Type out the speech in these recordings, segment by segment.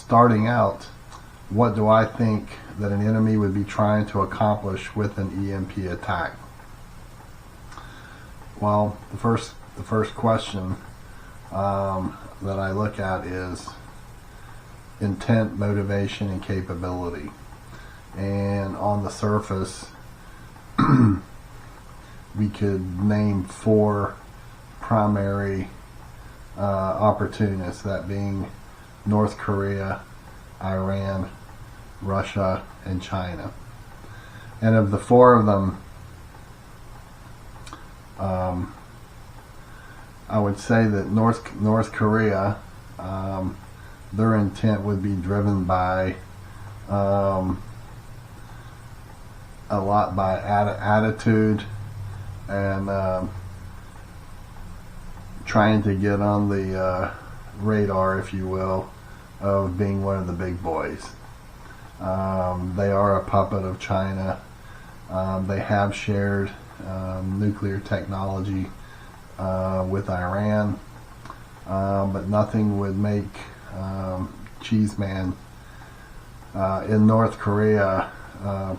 starting out, what do I think that an enemy would be trying to accomplish with an EMP attack? Well, the first question that I look at is intent, motivation, and capability. And on the surface, we could name 4 primary opportunists, that being North Korea, Iran, Russia, and China. And of the 4 of them, I would say that North Korea, their intent would be driven by a lot by attitude and trying to get on the radar, if you will, of being one of the big boys. They are a puppet of China. They have shared nuclear technology with Iran, but nothing would make Cheeseman in North Korea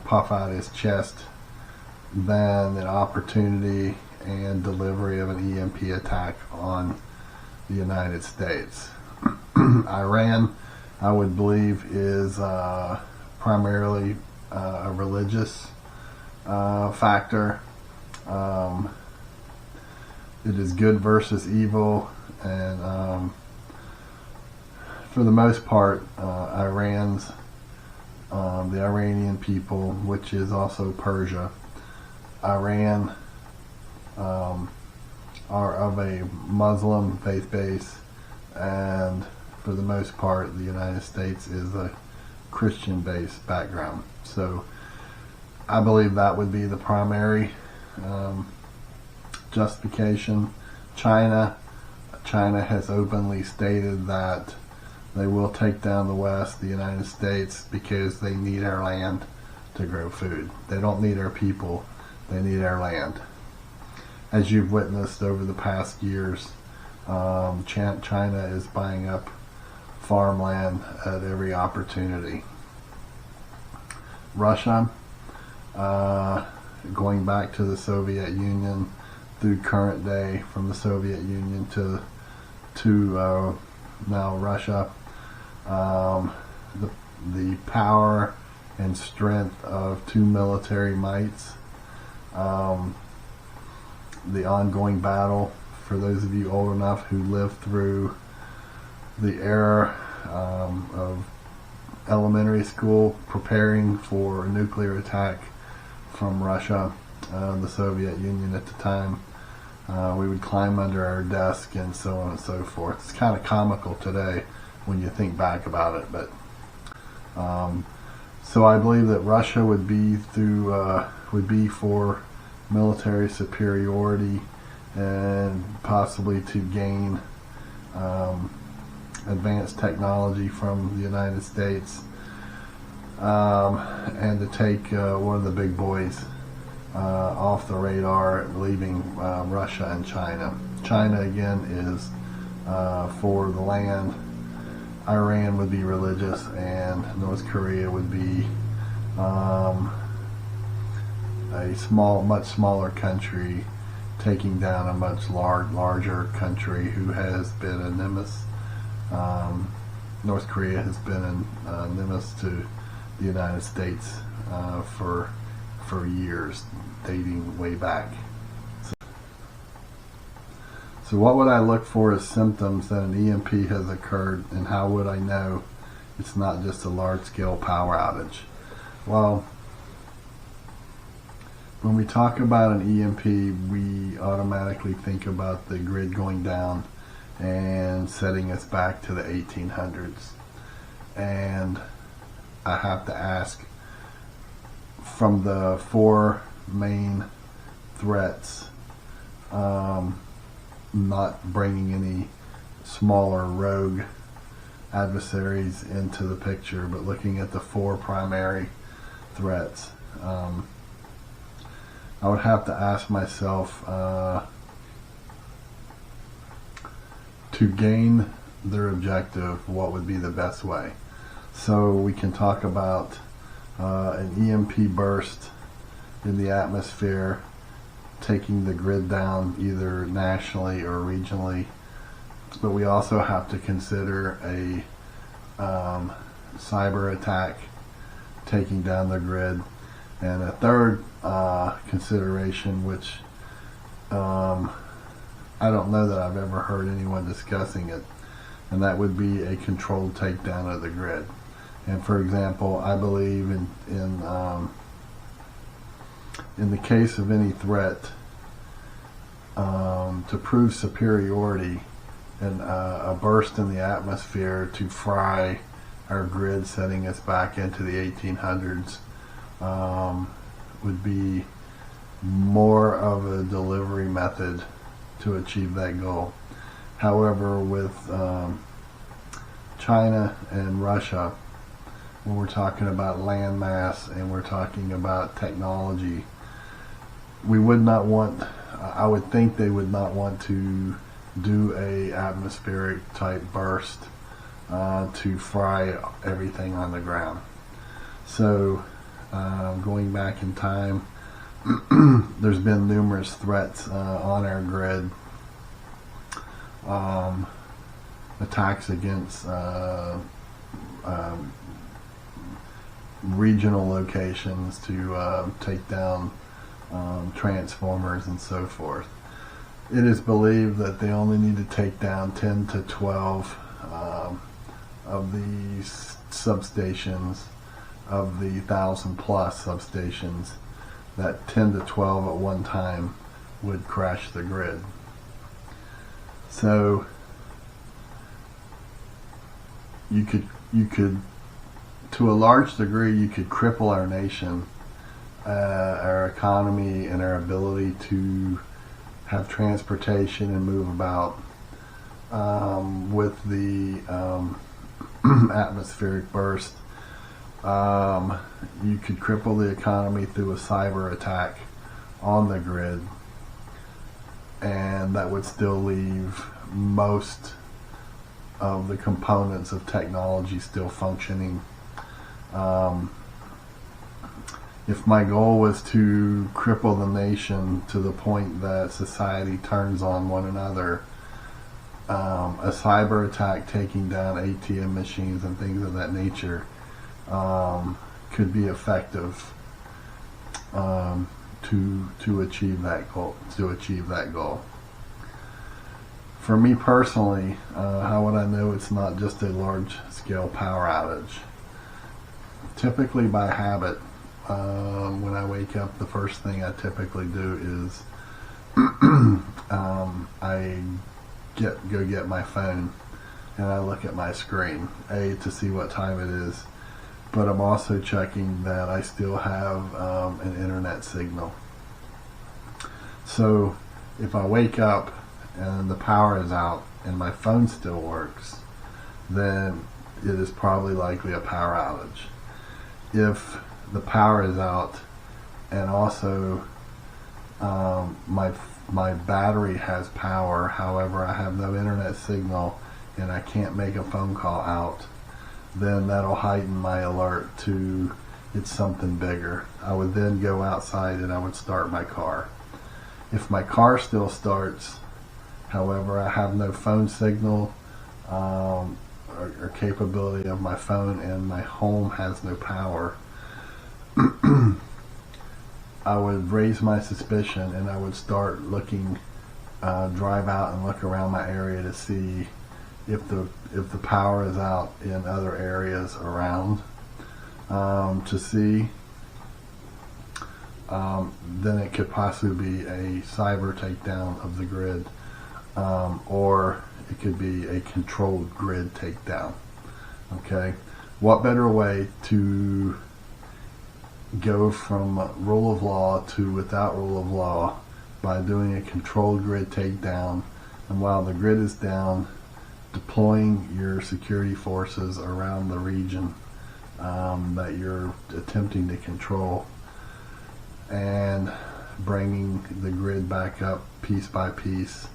puff out his chest than an opportunity and delivery of an EMP attack on the United States. Iran, I would believe, is primarily a religious factor. It is good versus evil, and for the most part, the Iranian people, which is also Persia, Iran are of a Muslim faith base, and for the most part, the United States is a Christian-based background. So I believe that would be the primary justification. China has openly stated that they will take down the West, the United States, because they need our land to grow food. They don't need our people, they need our land. As you've witnessed over the past years, China is buying up farmland at every opportunity. Russia, going back to the Soviet Union through current day, from the Soviet Union to now Russia, the power and strength of 2 military mights, the ongoing battle, for those of you old enough who lived through the era of elementary school, preparing for a nuclear attack from Russia, the Soviet Union at the time. We would climb under our desk and so on and so forth. It's kind of comical today when you think back about it, but so I believe that Russia would be for military superiority and possibly to gain advanced technology from the United States, and to take one of the big boys off the radar, leaving Russia and China. China again is for the land. Iran would be religious, and North Korea would be a much smaller country taking down a much larger country who has been a nemesis. North Korea has been a nemesis to the United States for years, dating way back. So what would I look for as symptoms that an EMP has occurred, and how would I know it's not just a large-scale power outage? Well, when we talk about an EMP, we automatically think about the grid going down and setting us back to the 1800s. And I have to ask, from the 4 main threats, not bringing any smaller rogue adversaries into the picture, but looking at the 4 primary threats, I would have to ask myself, to gain their objective, what would be the best way? So we can talk about an EMP burst in the atmosphere taking the grid down either nationally or regionally, but we also have to consider a cyber attack taking down the grid, and a third consideration, which I don't know that I've ever heard anyone discussing it, and that would be a controlled takedown of the grid. And for example, I believe in the case of any threat, to prove superiority, and a burst in the atmosphere to fry our grid, setting us back into the 1800s, would be more of a delivery method to achieve that goal. However, with China and Russia, when we're talking about land mass and we're talking about technology, we would not want, I would think they would not want to do a atmospheric type burst to fry everything on the ground. So going back in time, there's been numerous threats on our grid, attacks against regional locations to take down transformers and so forth. It is believed that they only need to take down 10 to 12 of these substations, of the 1,000 plus substations, that 10 to 12 at one time would crash the grid. So you could to a large degree, you could cripple our nation, our economy, and our ability to have transportation and move about with the atmospheric burst. You could cripple the economy through a cyber attack on the grid, and that would still leave most of the components of technology still functioning. If my goal was to cripple the nation to the point that society turns on one another, a cyber attack taking down ATM machines and things of that nature could be effective to achieve that goal. For me personally, how would I know it's not just a large-scale power outage? Typically by habit, when I wake up, the first thing I typically do is I go get my phone and I look at my screen, to see what time it is, but I'm also checking that I still have an internet signal. So if I wake up and the power is out and my phone still works, then it is probably likely a power outage. If the power is out and also my battery has power, however I have no internet signal and I can't make a phone call out, then that'll heighten my alert to it's something bigger. I would then go outside and I would start my car. If my car still starts, however I have no phone signal or capability of my phone, and my home has no power, I would raise my suspicion and I would start looking, drive out and look around my area to see if the power is out in other areas around, to see. Then it could possibly be a cyber takedown of the grid, or it could be a controlled grid takedown. Okay, what better way to go from rule of law to without rule of law by doing a controlled grid takedown, and while the grid is down, deploying your security forces around the region that you're attempting to control, and bringing the grid back up piece by piece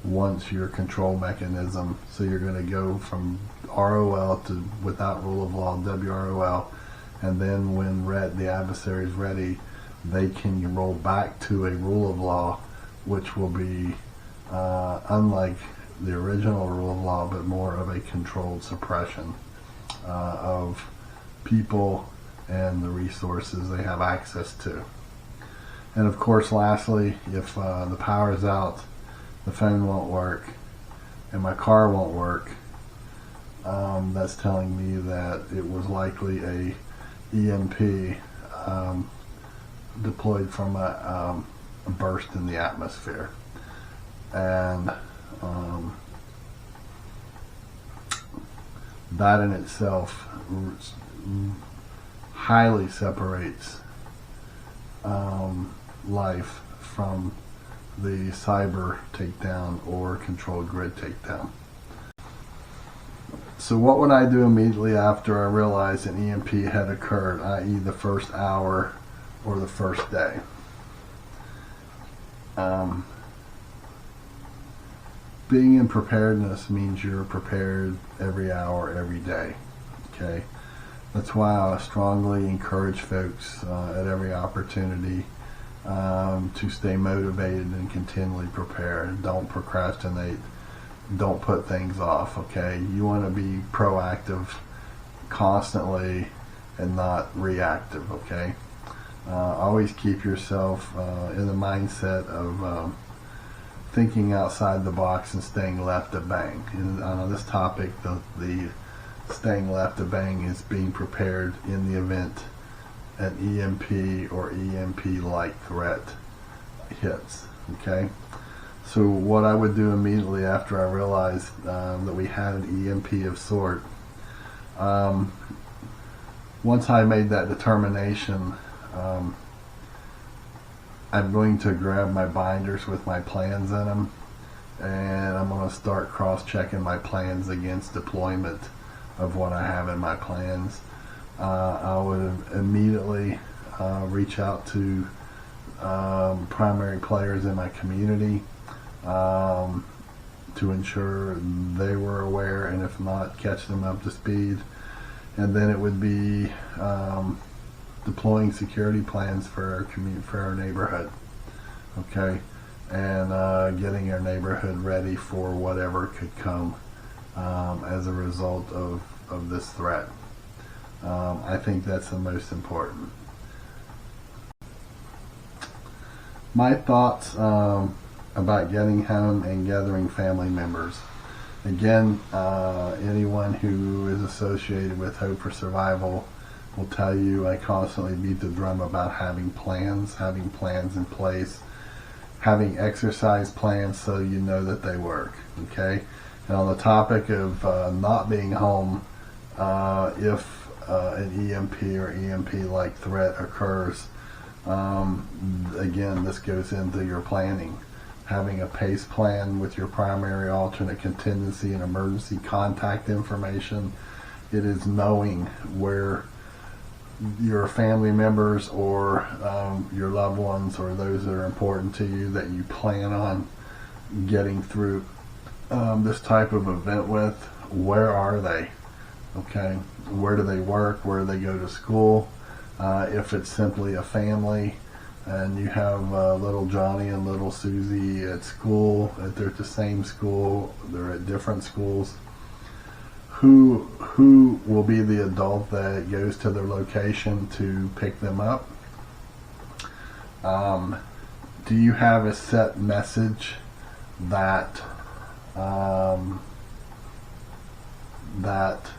once your control mechanism. So you're going to go from ROL to without rule of law, WROL, and then when the adversary is ready, they can roll back to a rule of law, which will be unlike the original rule of law, but more of a controlled suppression of people and the resources they have access to. And of course, lastly, if the power is out, the phone won't work, and my car won't work, that's telling me that it was likely a EMP deployed from a burst in the atmosphere. And that in itself highly separates life from the cyber takedown or controlled grid takedown. So what would I do immediately after I realized an EMP had occurred, i.e. the first hour or the first day? Being in preparedness means you're prepared every hour, every day. Okay, that's why I strongly encourage folks at every opportunity to stay motivated and continually prepare. Don't procrastinate. Don't put things off. Okay, you want to be proactive constantly and not reactive. Okay, always keep yourself in the mindset of thinking outside the box and staying left of bang. And on this topic, the staying left of bang is being prepared in the event an EMP or EMP-like threat hits. Okay, so what I would do immediately after I realized that we had an EMP of sort, once I made that determination, I'm going to grab my binders with my plans in them, and I'm going to start cross-checking my plans against deployment of what I have in my plans. I would immediately reach out to primary players in my community to ensure they were aware, and if not, catch them up to speed. And then it would be deploying security plans for our community, for our neighborhood. Okay, and getting our neighborhood ready for whatever could come as a result of this threat. I think that's the most important. My thoughts about getting home and gathering family members. Again, anyone who is associated with Hope for Survival will tell you I constantly beat the drum about having plans in place, having exercise plans so you know that they work. Okay, and on the topic of not being home, if an EMP or EMP-like threat occurs, again, this goes into your planning. Having a PACE plan with your primary, alternate, contingency, and emergency contact information. It is knowing where your family members or your loved ones or those that are important to you that you plan on getting through this type of event with, where are they? Okay, where do they work? Where do they go to school? If it's simply a family and you have little Johnny and little Susie at school, they're at the same school, they're at different schools, who will be the adult that goes to their location to pick them up? Do you have a set message that that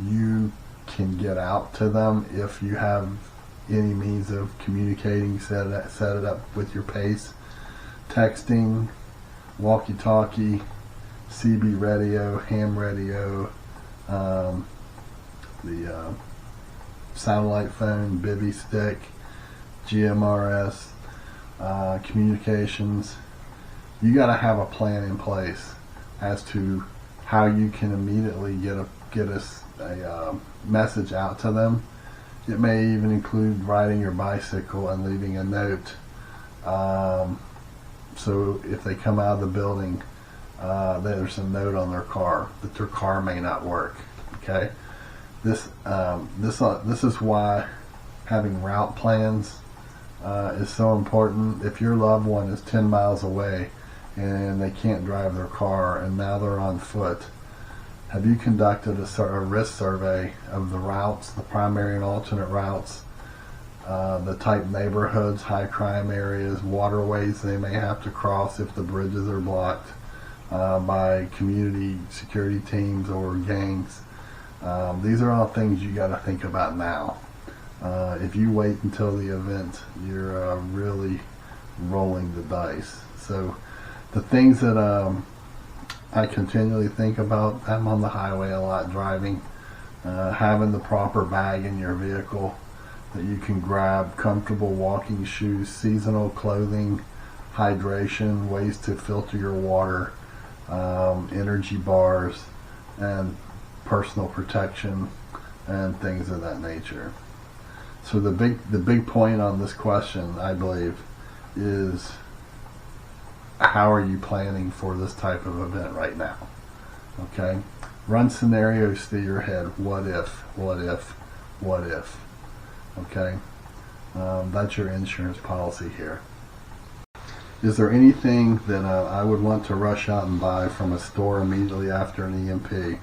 you can get out to them if you have any means of communicating? Set it up with your PACE, texting, walkie-talkie, CB radio, ham radio, the satellite phone, bivy stick, GMRS, communications. You got to have a plan in place as to how you can immediately get a message out to them. It may even include riding your bicycle and leaving a note, so if they come out of the building, there's a note on their car that their car may not work. Okay, this is why having route plans is so important. If your loved one is 10 miles away and they can't drive their car and now they're on foot, have you conducted a risk survey of the routes, the primary and alternate routes, the type neighborhoods, high crime areas, waterways they may have to cross if the bridges are blocked by community security teams or gangs? These are all things you got to think about now. If you wait until the event, you're really rolling the dice. So the things that I continually think about, I'm on the highway a lot driving, having the proper bag in your vehicle that you can grab, comfortable walking shoes, seasonal clothing, hydration, ways to filter your water, energy bars, and personal protection, and things of that nature. So the big point on this question, I believe, is how are you planning for this type of event right now? Okay, run scenarios through your head. What if? What if? What if? Okay, that's your insurance policy here. Is there anything that I would want to rush out and buy from a store immediately after an EMP?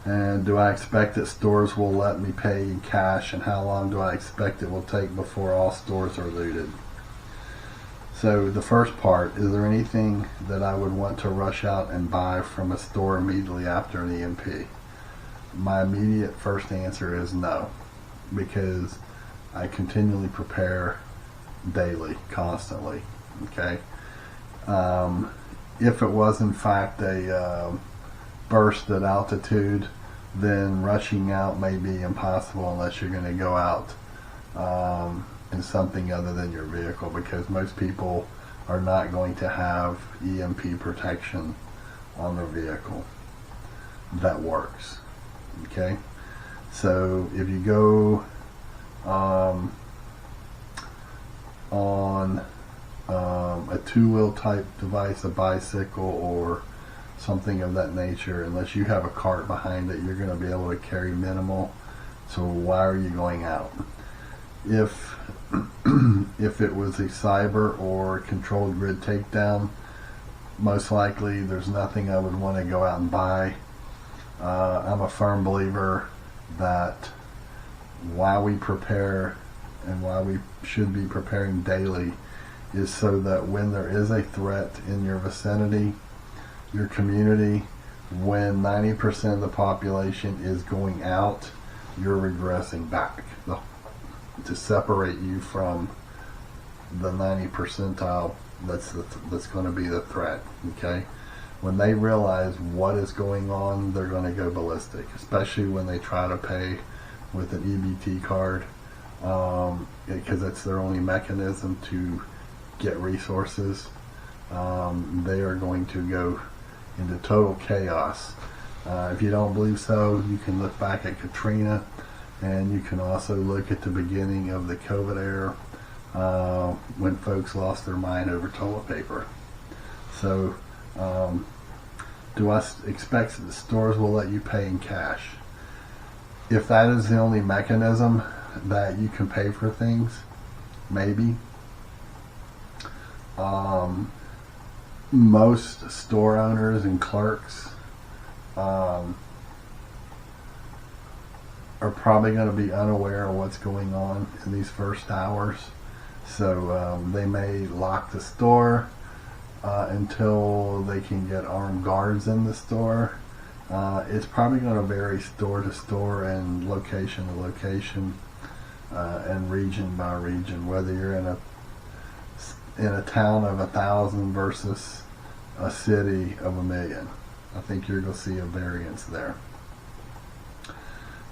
And do I expect that stores will let me pay in cash, and how long do I expect it will take before all stores are looted? So the first part, is there anything that I would want to rush out and buy from a store immediately after an EMP? My immediate first answer is no, because I continually prepare daily, constantly. Okay. If it was in fact a burst at altitude, then rushing out may be impossible unless you're going to go out in something other than your vehicle, because most people are not going to have EMP protection on their vehicle that works. Okay, so if you go on a two-wheel type device, a bicycle or something of that nature, unless you have a cart behind it, you're going to be able to carry minimal. So why are you going out? If it was a cyber or controlled grid takedown, most likely there's nothing I would want to go out and buy. I'm a firm believer that why we prepare and why we should be preparing daily is so that when there is a threat in your vicinity, your community, when 90% of the population is going out, you're regressing back to separate you from the 90 percentile that's going to be the threat. Okay, when they realize what is going on, they're going to go ballistic, especially when they try to pay with an EBT card, because it's their only mechanism to get resources. They are going to go into total chaos. If you don't believe so, you can look back at Katrina, and you can also look at the beginning of the COVID era, when folks lost their mind over toilet paper. So do I expect that the stores will let you pay in cash? If that is the only mechanism that you can pay for things, maybe. Most store owners and clerks are probably going to be unaware of what's going on in these first hours. So they may lock the store until they can get armed guards in the store. It's probably going to vary store to store and location to location, and region by region, whether you're in a town of 1,000 versus a city of 1,000,000. I think you're going to see a variance there.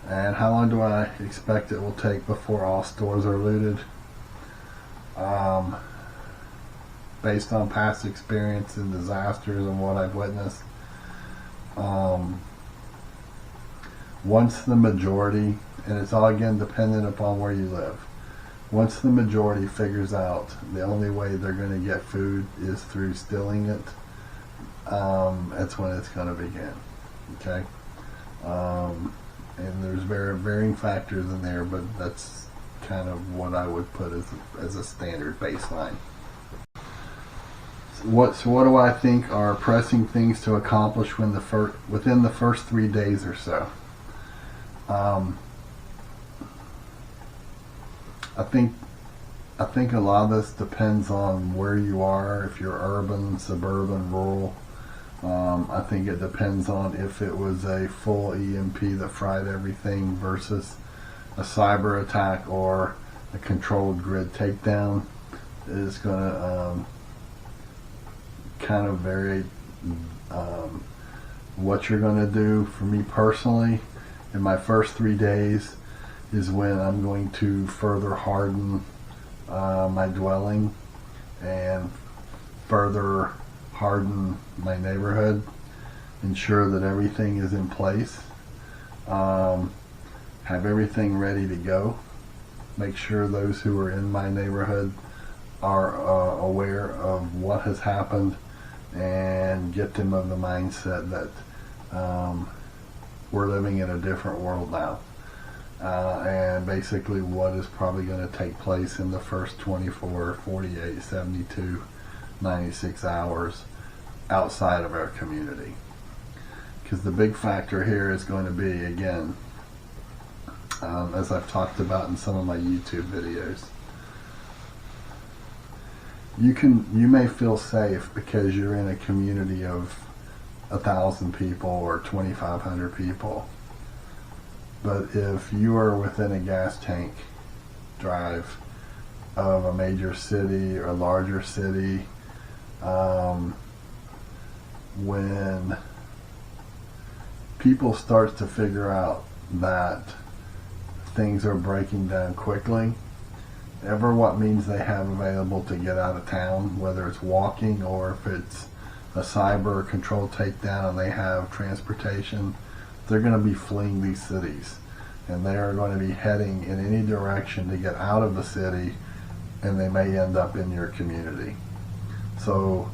And how long do I expect it will take before all stores are looted? Based on past experience and disasters and what I've witnessed, once the majority, and it's all again dependent upon where you live, once the majority figures out the only way they're going to get food is through stealing it, that's when it's going to begin. Okay, and there's varying factors in there, but that's kind of what I would put as a standard baseline. So what do I think are pressing things to accomplish within the first 3 days or so? I think a lot of this depends on where you are, if you're urban, suburban, rural. I think it depends on if it was a full EMP that fried everything versus a cyber attack or a controlled grid takedown. Is going to kind of vary what you're going to do. For me personally, in my first 3 days is when I'm going to further harden my dwelling and further harden my neighborhood, ensure that everything is in place, have everything ready to go, make sure those who are in my neighborhood are aware of what has happened, and get them of the mindset that we're living in a different world now. And basically what is probably going to take place in the first 24, 48, 72, 96 hours outside of our community. Because the big factor here is going to be, again, as I've talked about in some of my YouTube videos, you may feel safe because you're in a community of 1,000 people or 2,500 people. But if you are within a gas tank drive of a major city or larger city, when people start to figure out that things are breaking down quickly, what means they have available to get out of town, whether it's walking or if it's a cyber control takedown and they have transportation, they're going to be fleeing these cities, and they are going to be heading in any direction to get out of the city, and they may end up in your community. So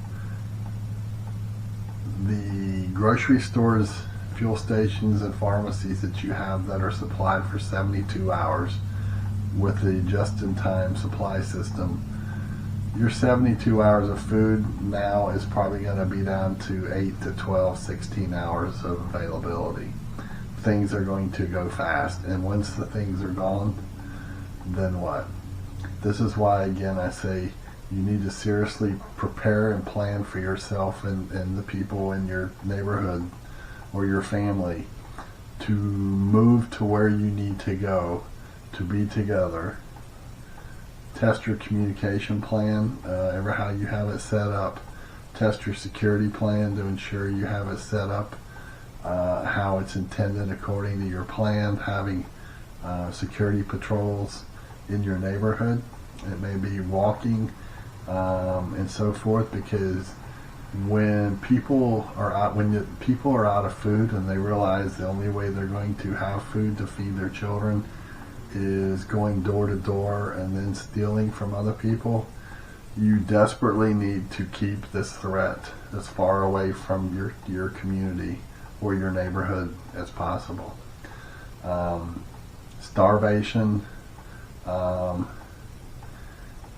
the grocery stores, fuel stations, and pharmacies that you have that are supplied for 72 hours with the just-in-time supply system, your 72 hours of food now is probably going to be down to 8 to 12, 16 hours of availability. Things are going to go fast, and once the things are gone, then what? This is why, again, I say you need to seriously prepare and plan for yourself and the people in your neighborhood or your family to move to where you need to go to be together. Test your communication plan, how you have it set up. Test your security plan to ensure you have it set up how it's intended according to your plan. Having security patrols in your neighborhood. It may be walking and so forth, because when people are out of food and they realize the only way they're going to have food to feed their children is going door to door and then stealing from other people, you desperately need to keep this threat as far away from your community or your neighborhood as possible. Starvation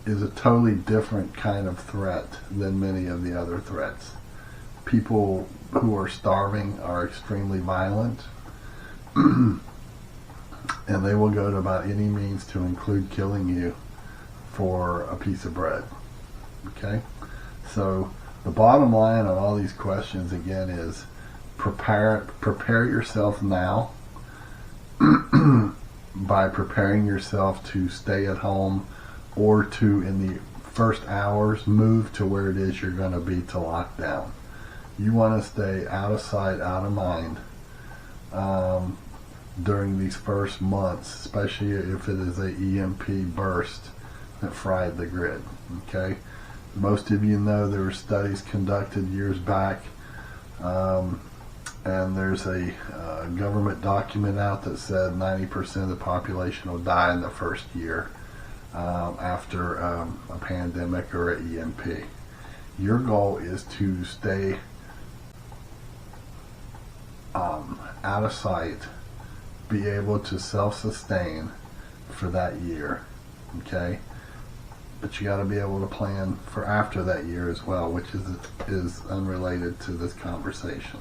is a totally different kind of threat than many of the other threats. People who are starving are extremely violent, and they will go to about any means to include killing you for a piece of bread. Okay? So the bottom line on all these questions, again, is prepare yourself now by preparing yourself to stay at home, or to, in the first hours, move to where it is you're going to be to lock down. You want to stay out of sight, out of mind during these first months, especially if it is a EMP burst that fried the grid. Okay, most of you know there were studies conducted years back, and there's a government document out that said 90% of the population will die in the first year after a pandemic or an EMP. Your goal is to stay out of sight, be able to self-sustain for that year, okay? But you got to be able to plan for after that year as well, which is unrelated to this conversation.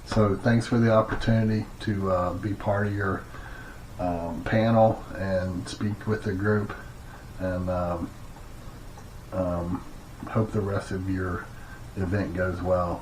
So thanks for the opportunity to be part of your panel and speak with the group, and hope the rest of your event goes well.